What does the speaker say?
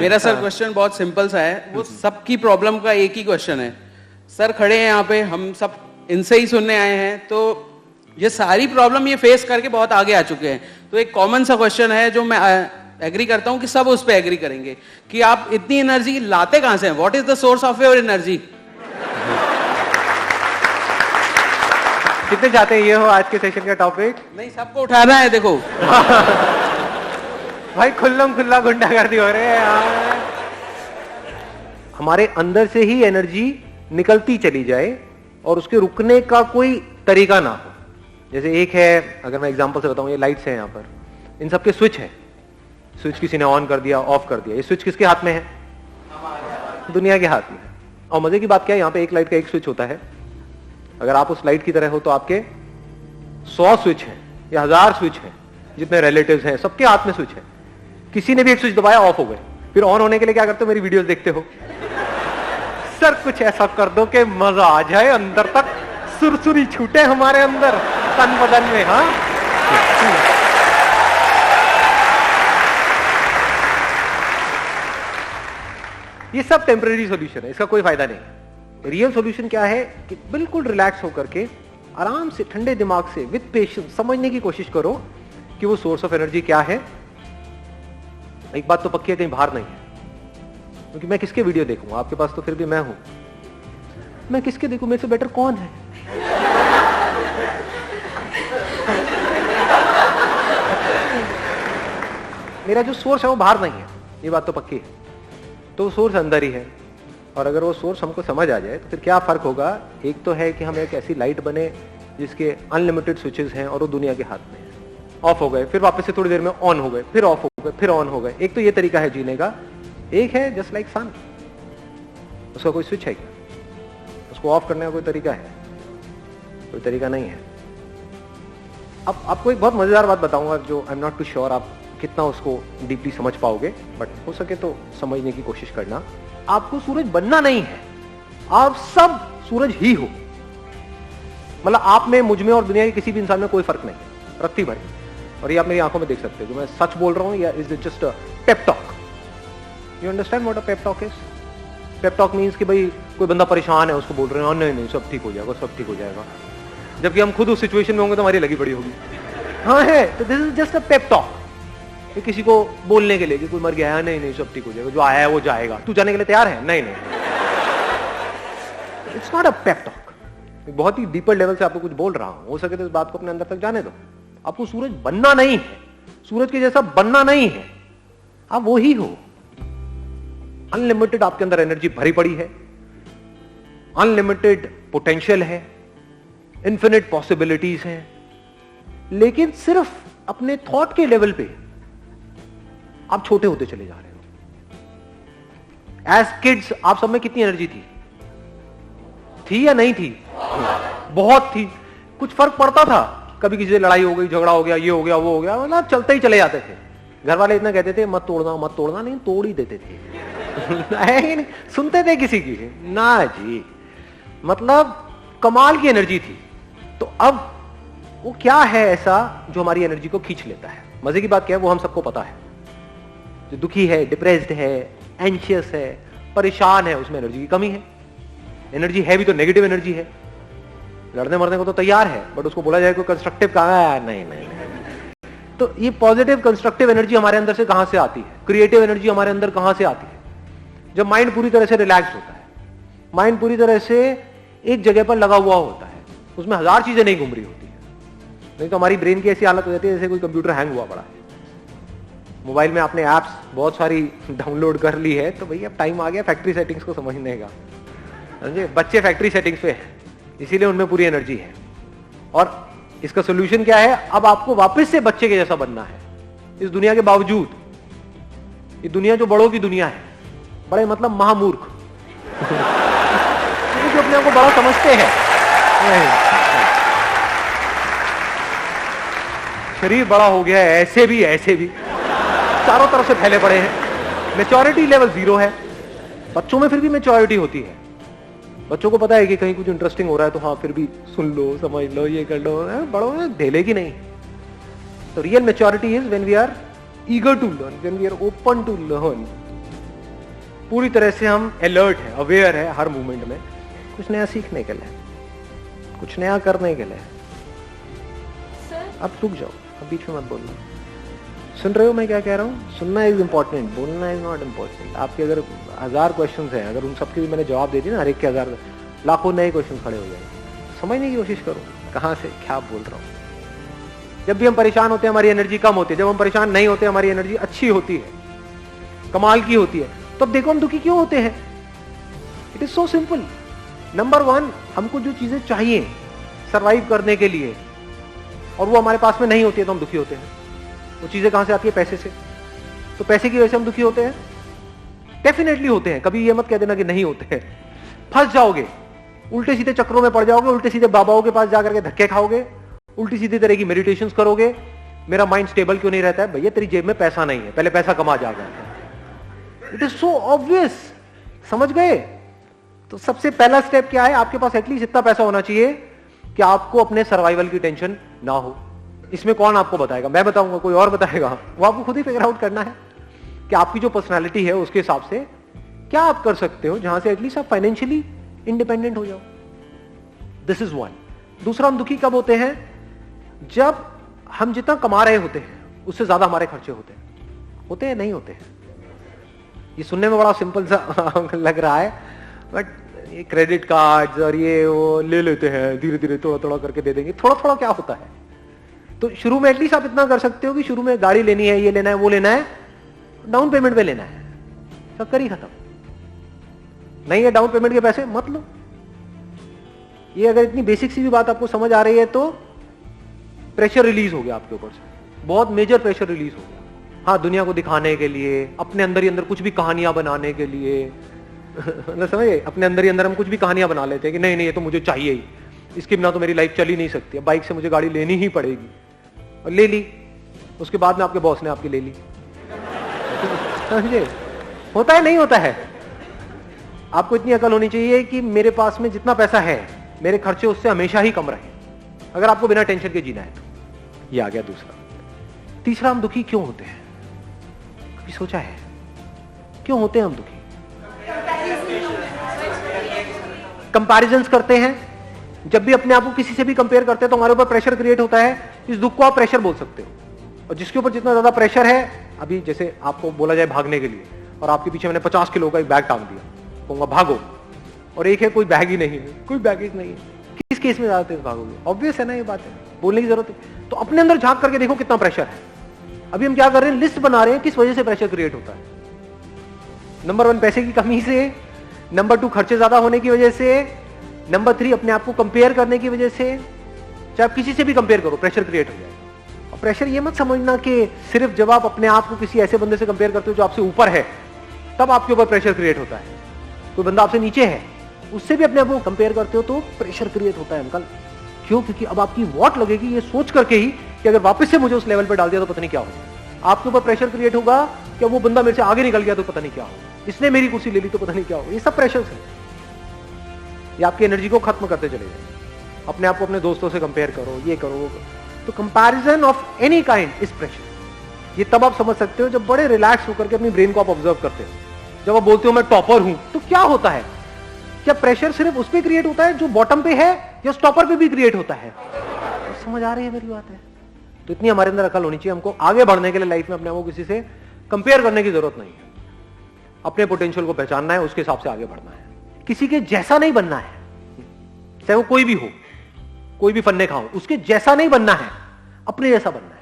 मेरा sir question बहुत simple सा है, वो सबकी प्रॉब्लम का एक ही क्वेश्चन है। सर खड़े हैं यहाँ पे, हम सब इनसे ही सुनने आए हैं, तो ये सारी प्रॉब्लम ये फेस करके बहुत आगे आ चुके हैं। तो एक कॉमन सा क्वेश्चन है जो मैं एग्री करता हूँ कि सब उस पर एग्री करेंगे कि आप इतनी एनर्जी लाते कहाँ से हैं? What is the source of your energy? कितने चाहते हैं ये हो आज के सेशन का टॉपिक? नहीं, सबको उठाना है। देखो भाई खुल्लम खुल्ला गुंडागर्दी हो रहे हैं यार। हमारे अंदर से ही एनर्जी निकलती चली जाए और उसके रुकने का कोई तरीका ना हो। जैसे एक है, अगर मैं एग्जांपल से बताऊं, ये लाइट्स हैं यहाँ पर, इन सबके स्विच है। स्विच किसी ने ऑन कर दिया, ऑफ कर दिया। ये स्विच किसके हाथ में है? दुनिया के हाथ में है। और मजे की बात क्या है, यहाँ पे एक लाइट का एक स्विच होता है। अगर आप उस लाइट की तरह हो तो आपके 100 स्विच हैं या 1000 स्विच हैं, जितने रिलेटिव्स हैं सबके हाथ में स्विच है। किसी ने भी एक स्विच दबाया, ऑफ हो गए। फिर ऑन होने के लिए क्या करते हो? मेरी वीडियोस देखते हो। सर कुछ ऐसा कर दो कि मजा आ जाए, अंदर तक सुरसुरी छूटे हमारे अंदर तन बदन में। हाँ, ये सब टेम्परेरी सॉल्यूशन है, इसका कोई फायदा नहीं। रियल सॉल्यूशन क्या है कि बिल्कुल रिलैक्स होकर के आराम से ठंडे दिमाग से विद पेशेंस समझने की कोशिश करो कि वो सोर्स ऑफ एनर्जी क्या है। एक बात तो पक्की है, कहीं बाहर नहीं है। क्योंकि मैं किसके वीडियो देखूंगा? आपके पास तो फिर भी मैं हूं। मैं किसके देखूं? मेरे से बेटर कौन है? मेरा जो सोर्स है वो बाहर नहीं है, ये बात तो पक्की है। तो सोर्स अंदर ही है। और अगर वो सोर्स हमको समझ आ जाए तो फिर क्या फर्क होगा? एक तो है कि हम एक ऐसी लाइट बने जिसके अनलिमिटेड स्विचेस हैं और वो दुनिया के हाथ में है। ऑफ हो गए, फिर वापस से थोड़ी देर में ऑन हो गए, फिर ऑफ हो गए, फिर ऑन हो गए। एक तो ये तरीका है जीने का। एक है जस्ट लाइक सन, उसका कोई स्विच है क्या? उसको ऑफ करने का कोई तरीका है? कोई तरीका नहीं है। अब आपको एक बहुत मजेदार बात बताऊंगा जो I am not too sure आप कितना उसको डीपली समझ पाओगे, बट हो सके तो समझने की कोशिश करना। आपको सूरज बनना नहीं है, आप सब सूरज ही हो। मतलब आप में, मुझ में और दुनिया के किसी भी इंसान में कोई फर्क नहीं है, रत्ती भर। और ये आप मेरी आंखों में देख सकते हो जो मैं सच बोल रहा हूं, या is it just a pep talk? You understand what a pep talk is? Pep talk means कि भाई कोई बंदा परेशान है, उसको बोल रहे हैं नहीं नहीं सब ठीक हो जाएगा, सब ठीक हो जाएगा, जबकि हम खुद उस सिचुएशन में होंगे तो हमारी लगी पड़ी होगी। हाँ है, तो this is just a pep talk. किसी को बोलने के लिए कि कोई मर गया है, नहीं नहीं सब ठीक हो जाएगा, जो आया है वो जाएगा, तू जाने के लिए तैयार है? नहीं नहीं, it's not a pep talk. बहुत ही डीपर लेवल से आपको कुछ बोल रहा हूं, हो सके तो इस बात को अपने अंदर तक जाने दो। आपको सूरज बनना नहीं है, सूरज के जैसा बनना नहीं है, आप वो ही हो। अनलिमिटेड आपके अंदर एनर्जी भरी पड़ी है, अनलिमिटेड पोटेंशियल है, इन्फिनिट पॉसिबिलिटीज हैं, लेकिन सिर्फ अपने थॉट के लेवल पे आप छोटे होते चले जा रहे हो। एज किड्स आप सब में कितनी एनर्जी थी या नहीं थी? बहुत थी। कुछ फर्क पड़ता था? कभी किसी से लड़ाई हो गई, झगड़ा हो गया, ये हो गया, वो हो गया, मतलब चलते ही चले जाते थे। घर वाले इतना कहते थे मत तोड़ना मत तोड़ना, नहीं तोड़ ही देते थे। नहीं सुनते थे किसी की? ना जी, मतलब कमाल की एनर्जी थी। तो अब वो क्या है ऐसा जो हमारी एनर्जी को खींच लेता है? मजे की बात क्या है, वो हम सबको पता है। जो दुखी है, डिप्रेस्ड है, एंशियस है, परेशान है, उसमें एनर्जी की कमी है। एनर्जी है भी तो नेगेटिव एनर्जी है, लड़ने मरने को तो तैयार है, बट उसको बोला जाए कोई कंस्ट्रक्टिव कहां है? नहीं नहीं नहीं। तो ये पॉजिटिव कंस्ट्रक्टिव एनर्जी हमारे अंदर से कहां से आती है? क्रिएटिव एनर्जी हमारे अंदर कहां से आती है? जब माइंड पूरी तरह से रिलैक्स होता है, माइंड पूरी तरह से एक जगह पर लगा हुआ होता है, उसमें हजार चीजें नहीं घूम रही होती है। नहीं तो हमारी ब्रेन की ऐसी हालत हो जाती है जैसे कोई कंप्यूटर हैंग हुआ पड़ा है। मोबाइल में आपने एप्स बहुत सारी डाउनलोड कर ली है, तो भैया अब टाइम आ गया फैक्ट्री सेटिंग्स को समझने का। समझे? बच्चे फैक्ट्री सेटिंग्स पे हैं, इसीलिए उनमें पूरी एनर्जी है। और इसका सोल्यूशन क्या है? अब आपको वापस से बच्चे के जैसा बनना है इस दुनिया के बावजूद। ये दुनिया जो बड़ों की दुनिया है, बड़े मतलब महामूर्ख जो अपने आप को बड़ा समझते हैं। शरीर बड़ा हो गया है, ऐसे भी चारों तरफ से फैले पड़े हैं। मैच्योरिटी लेवल 0 है। बच्चों में फिर भी मैच्योरिटी होती है। बच्चों को पता है कि कहीं कुछ इंटरेस्टिंग हो रहा है तो हाँ फिर भी सुन लो, समझ लो, ये कर लो। बड़ों में ढेले की नहीं। तो real maturity is when we are eager to learn, when we are open to learn, पूरी तरह से हम अलर्ट है, अवेयर है हर मूवमेंट में, कुछ नया सीखने के लिए, कुछ नया करने के लिए। अब रुक जाओ, अब बीच में मत बोलना। सुन रहे हो मैं क्या कह रहा हूँ? सुनना इज इम्पोर्टेंट, बोलना इज नॉट इम्पोर्टेंट। आपके अगर 1000 क्वेश्चन हैं, अगर उन सबके भी मैंने जवाब दे दिया ना, हर एक के 1000 लाखों नए क्वेश्चन खड़े हो जाएंगे। समझने की कोशिश करो कहाँ से क्या बोल रहा हूँ। जब भी हम परेशान होते हैं हमारी एनर्जी कम होती है, जब हम परेशान नहीं होते हमारी एनर्जी अच्छी होती है, कमाल की होती है। तो अब देखो हम दुखी क्यों होते हैं? It is so simple. Number 1, हमको जो चीजें चाहिए सरवाइव करने के लिए और वो हमारे पास में नहीं होती है तो हम दुखी होते हैं। वो चीजें कहां से आती है? पैसे से। तो पैसे की वजह से हम दुखी होते हैं? डेफिनेटली होते हैं। कभी ये मत कह देना कि नहीं होते हैं। फंस जाओगे, उल्टे सीधे चक्रों में पड़ जाओगे, उल्टे सीधे बाबाओं के पास जाकर के धक्के खाओगे, उल्टी सीधी तरह की मेडिटेशन करोगे। मेरा माइंड स्टेबल क्यों नहीं रहता है? भैया तेरी जेब में पैसा नहीं है, पहले पैसा कमा जाएगा। It is so obvious. समझ गए? तो सबसे पहला स्टेप क्या है? आपके पास एटलीस्ट इतना पैसा होना चाहिए कि आपको अपने सर्वाइवल की टेंशन ना हो। इसमें कौन आपको बताएगा? मैं बताऊंगा? कोई और बताएगा? वो आपको खुद ही फिगर आउट करना है कि आपकी जो पर्सनालिटी है उसके हिसाब से क्या आप कर सकते हो जहां से एटलीस्ट आप फाइनेंशियली इंडिपेंडेंट हो जाओ। This is 1। दूसरा, हम दुखी कब होते हैं? जब हम जितना कमा रहे होते हैं उससे ज्यादा हमारे खर्चे होते हैं। होते हैं? नहीं होते हैं? ये सुनने में बड़ा सिंपल सा लग रहा है, बट ये क्रेडिट कार्ड्स और ये वो ले लेते हैं, धीरे धीरे थोड़ा थोड़ा करके दे देंगे। थोड़ा थोड़ा क्या होता है? तो शुरू में एटलीस्ट आप इतना कर सकते हो कि शुरू में गाड़ी लेनी है, ये लेना है, वो लेना है, डाउन पेमेंट पे लेना है, चक्कर ही खत्म। नहीं है डाउन पेमेंट के पैसे, मत लो। ये अगर इतनी बेसिक सी भी बात आपको समझ आ रही है तो प्रेशर रिलीज हो गया आपके ऊपर से, बहुत मेजर प्रेशर रिलीज हो गया। हाँ, दुनिया को दिखाने के लिए, अपने अंदर ही अंदर कुछ भी कहानियां बनाने के लिए समझे, अपने अंदर ही अंदर हम कुछ भी कहानियां बना लेते हैं कि नहीं नहीं ये तो मुझे चाहिए ही, इसके बिना तो मेरी लाइफ चल ही नहीं सकती, बाइक से मुझे गाड़ी लेनी ही पड़ेगी। और ले ली, उसके बाद में आपके बॉस ने आपकी ले ली। समझे? होता है? नहीं होता है? आपको इतनी अकल होनी चाहिए कि मेरे पास में जितना पैसा है मेरे खर्चे उससे हमेशा ही कम रहे, अगर आपको बिना टेंशन के जीना है तो। ये आ गया दूसरा। तीसरा, हम दुखी क्यों होते हैं? कभी सोचा है क्यों होते हैं हम दुखी? कंपैरिजंस करते हैं। जब भी अपने आप को किसी से भी कंपेयर करते हैं तो हमारे ऊपर प्रेशर क्रिएट होता है। इस दुख को आप प्रेशर बोल सकते हो। और जिसके ऊपर जितना ज्यादा प्रेशर है, अभी जैसे आपको बोला जाए भागने के लिए और आपके पीछे मैंने 50 किलो का एक बैग टांग दिया, कहूंगा भागो, और एक है कोई बैग ही नहीं है, कोई बैगेज नहीं है, किस केस में ज्यादा तेज भागोगे? ऑब्वियस है ना, ये बात है, बोलने की जरूरत है। तो अपने अंदर झांक करके देखो कितना प्रेशर है। अभी हम क्या कर रहे हैं? लिस्ट बना रहे हैं किस वजह से प्रेशर क्रिएट होता है। नंबर 1 पैसे की कमी से, नंबर 2 खर्चे ज्यादा होने की वजह से, नंबर 3 अपने आप को कंपेयर करने की वजह से। चाहे आप किसी से भी कंपेयर करो, प्रेशर क्रिएट हो जाएगा। और प्रेशर ये मत समझना कि सिर्फ जब आप अपने आप को किसी ऐसे बंदे से कंपेयर करते हो जो आपसे ऊपर है तब आपके ऊपर प्रेशर क्रिएट होता है। कोई बंदा आपसे नीचे है, उससे भी अपने आप को कंपेयर करते हो तो प्रेशर क्रिएट होता है अंकल। क्यों? क्योंकि अब आपकी वॉट लगेगी ये सोच करके ही कि अगर वापस से मुझे उस लेवल पर डाल दिया तो पता नहीं क्या होगा। आपके ऊपर प्रेशर क्रिएट होगा कि वो बंदा मेरे से आगे निकल गया तो पता नहीं क्या होगा, इसने मेरी कुर्सी ले ली तो पता नहीं क्या होगा। ये सब प्रेशर है, ये आपकी एनर्जी को खत्म करते चले जाए। अपने आप को अपने दोस्तों से कंपेयर करो, ये करो वो करो। तो comparison of any kind is pressure. ये तब आप समझ सकते हो जब बड़े रिलैक्स होकर के अपनी ब्रेन को आप ऑब्जर्व करते हो। जब आप बोलते हो मैं टॉपर हूं तो क्या होता है? क्या प्रेशर सिर्फ उस पर क्रिएट होता है जो बॉटम पे है या टॉपर पे भी क्रिएट होता है? तो समझ आ रही है मेरी बात है? तो इतनी हमारे अंदर अकल होनी चाहिए, हमको आगे बढ़ने के लिए लाइफ में अपने आप को किसी से कंपेयर करने की जरूरत नहीं है। अपने पोटेंशियल को पहचानना है, उसके हिसाब से आगे बढ़ना है। किसी के जैसा नहीं बनना है, चाहे वो कोई भी हो, कोई भी फन्ने खाओ, उसके जैसा नहीं बनना है, अपने जैसा बनना है।